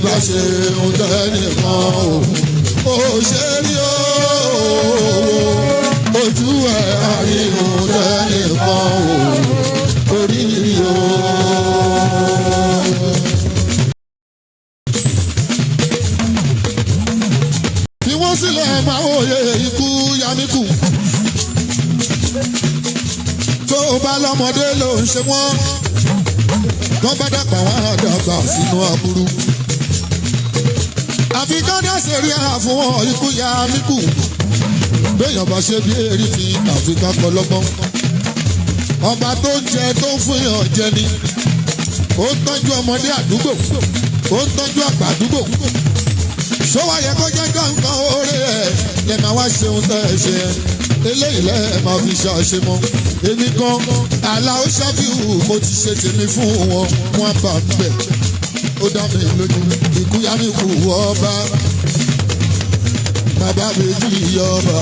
bá ṣe ń tẹ́nìkan o ṣe rí o ojú ẹ̀ àrí ń tẹ́nìkan o orí o. Fi wọ́n sílẹ̀ máa wòye ikú yamíkù tó bá lọ́mọdé ló ń ṣe wọ́n wọ́n bá dàgbà wọ́n á dàgbà sínú aburú. Àfi kọ́dá ṣeré àfún wọn ikú yamíkù béèyàn bá ṣe bí èrì fi àfi ká pọlọ́gbọ́n. Ọba tó ń jẹ tó ń fún yàn jẹ ni ó ń tọ́jú ọmọdé àdúgbò ó ń tọ́jú àgbà àdúgbò. Ṣọ́wọ́ yẹ kó jẹ́ gángan oore ẹ̀ lè máa wá ṣeun tẹ́ ẹ ṣe eléyìí lẹ́ẹ̀ máa fi ṣàṣe mọ́. Èmi gan Àlàó Ṣàfíù mo ti ṣe tèmi fún wọn wọn bá ń bẹ̀. Ó dá mi lójú ikú yamíkù ọba bàbá méjì ọba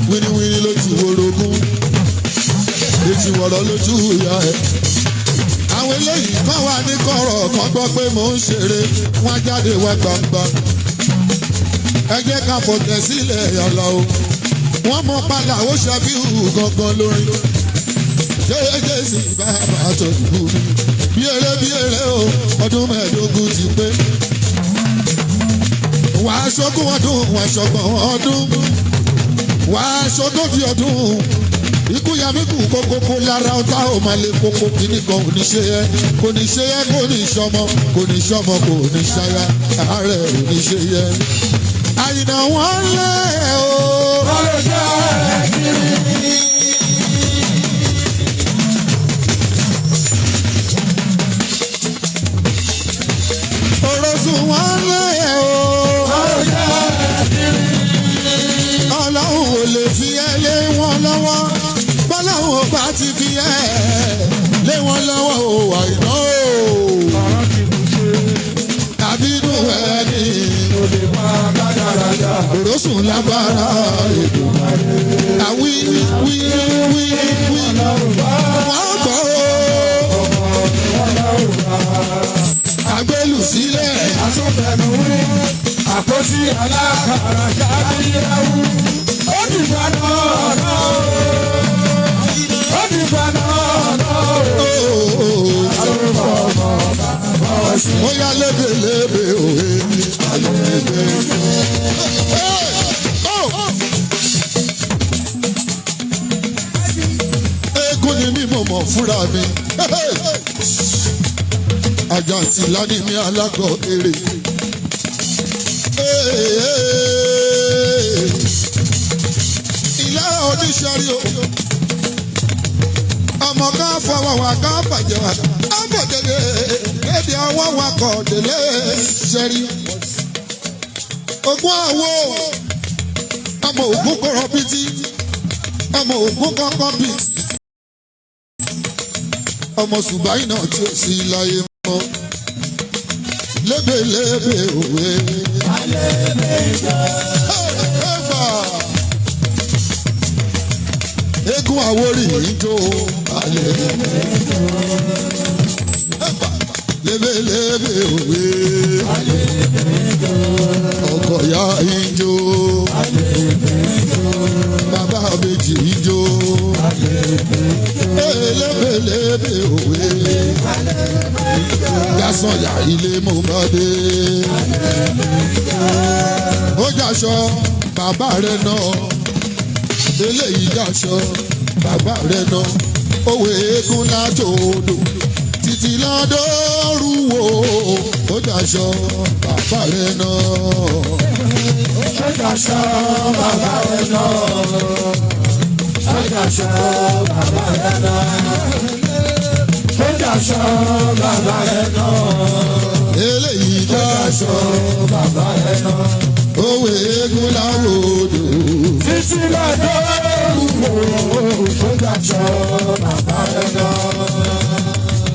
wíníwíní lójú orogún èjì wọ̀rọ̀ lójú ìyá ẹ̀. Àwọn eléyìí kan wà ní kọ̀rọ̀ kan gbọ́ pé mò ń ṣeré wọ́n jáde wá gbangba. Ẹ jẹ́ ká fọ̀tẹ̀ sílẹ̀ yàrá o wọ́n mọ Àlàó Ṣàfíù gangan lórí jẹ́jẹ́ sí bàbá àtọ̀dù bí eré o ọdún mẹ́ẹ̀ẹ́dógún ti pé. Wàá ṣogún ọdún wàá ṣọgbọ̀n ọdún wàá ṣogójì ọdún ikú yamíkù kókókó lára ọ̀tá ò máa lè kókó kíní kan kò ní ṣe yẹ kò ní ṣe yẹ kò ní ṣọmọ kò ní ṣọmọ kò ní ṣaya ààrẹ ò ní ṣe yẹ. Àyìnà wọn lé o. Ọlọ́jà ẹ̀ kiri. Orosùn wọn lé o. Ọlọ́jà ẹ̀ kiri. Ọlọ́run ò lè fi ẹ́ lé wọn lọ́wọ́ bọ́láwọn ò bá ti fi ẹ́ lé wọn lọ́wọ́ o Àyìnà o. Àbínú ẹni olè máa dáradára. Orosùn lábára ètò àwí wí wọ́n gbọ́ o. Àgbélù sílẹ̀. Àtúntẹ̀nu rí àpótí alákàrà ṣáàbíyáwó. Ó dìgbà náà ó dìgbà náà ó yá lébèlébè òwe lébè. Eégún ni mí mo mọ̀ fúnra mi. Àjàntìlá ni mi alágọ̀ èrè. Ìlà oníṣẹ́rí o. Ọmọ ká fọwọ́ wa ká bàjẹ́ wa. Àbọ̀dẹ̀dẹ̀ kéde ọwọ́ wa kọ̀ délé ṣẹ́rí. Ogún àwo ọmọ ògún kọ̀rọ̀ bìtì ọmọ ògún kọ̀kọ̀ bìtì. Ọmọ Ṣùbáì náà tí ó sì láyé mọ́. Lébèlébè òwe. Eégún Àwórì ìjó. Lébèlébè òwe. Ọkọ̀ ya ìjó. Bàbá méjì ìjó. Lébèlébè òwe. Gásọ̀yà ilé mo bá dé. Ó jàṣọ bàbá rẹ̀ náà. Eléyìí jàṣọ bàbá rẹ̀ náà. Òwe eégún látòdò títí lọ́dọ́rù wo. Ó jàṣọ bàbá rẹ̀ náà. Ó jàṣọ bàbá rẹ̀ náà. Ó jàṣọ bàbá rẹ̀ náà. Ó jàṣọ bàbá rẹ̀ náà. Eléyìí jàṣọ bàbá rẹ̀ náà. Òwe eégún láwòdò títí lọ́dọ́rù wo. Ó jàṣọ bàbá rẹ̀ náà.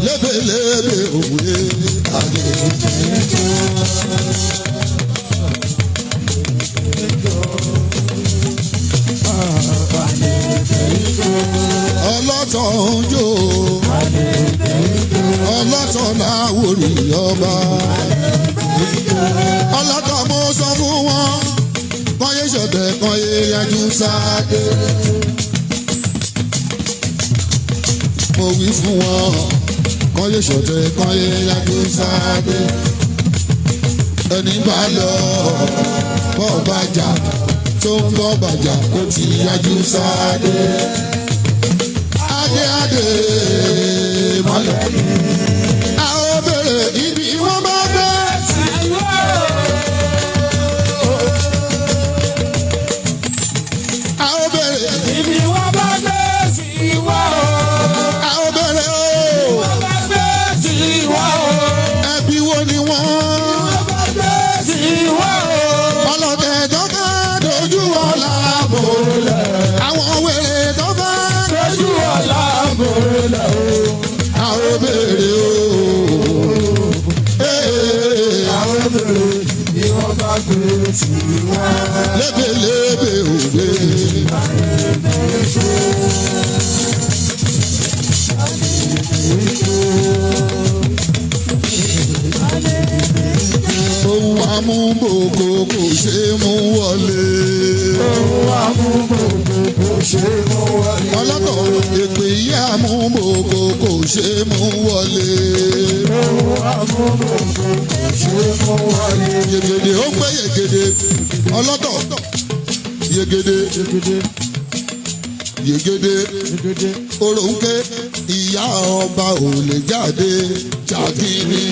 Lébèlébè òwe àgbègbè. Ọlọ́tọ̀ ń jó ọlọ́tọ̀ láwòrì ọba. yájú sáde. Mo wí fún wọn kán yé ṣọ̀tẹ̀ kán yé yájú sáde. Ẹni bá lọ bọ́ bàjá tó ń bọ́ bàjá ó ti yájú sáde. Adé adé mọ́lẹ̀ a ó bèrè ibi wọ́n bá gbé. A ó bèrè ibi wọ́n bá gbé sí wá o. a ó bèrè o. Wọ́n bá gbé sí wá o. Ẹbí wo ni wọ́n? Wọ́n bá gbé sí wá o. Ọlọ́dẹ tó ká dojú ọ̀la bòrò. Àwọn wèrè tó bá Dojú ọ̀la bòrò o. a ó bèrè o. Àwọn bèrè ni wọ́n bá gbé sí wá. Lébèlébè òwe. Ohun amúgbòkò kò ṣe é mú wọlé. Ohun amúgbòkò kò ṣe é mú wọlé. Ọlọ́tọ̀ èpè ìyá amúgbòkò kò ṣe é mú wọlé. Ohun amúgbòkò kò ṣe é mú wọlé. Yègèdè ó gbé yègèdè ọlọ́tọ̀ yègèdè yègèdè oróńké ìyá ọba ò lè jáde jàgìrì.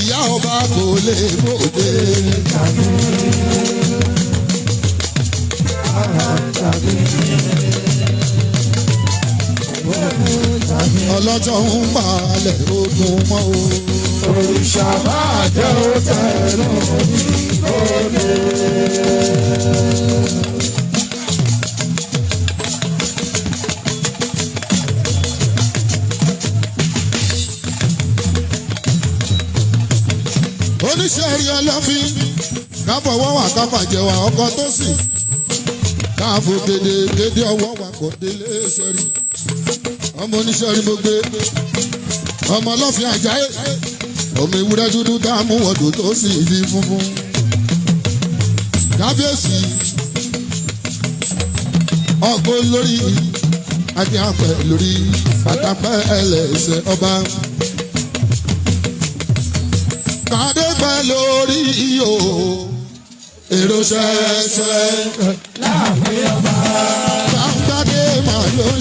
Ìyá ọba kò lè bòde. Ọlọ́jọ́ ń balẹ̀ ogun mọ́ o. Òrìṣà máa jẹ́ ó tẹ̀lé òní. Oníṣẹ́ rí ọlọ́fin káfọwọ́ wà káfàjẹ́ wà ọkọ tó sì káfò gédé ọwọ́ wà kò délé ṣẹ́rí. Ọmọ oníṣẹ́ rí mo gbé ọmọ ọlọ́fin àjáyé ọmọ ewúrẹ́ dúdú dáàmú ọdún tó sì di funfun. Kábíyèsí ọgbó lórí adé àpẹ lórí pátápẹ́ ẹlẹ́sẹ̀ ọba. Kàdé pẹ́ lórí iyò èrò ṣẹṣẹ Láàfin ọba. gbàgbádé mà ló ń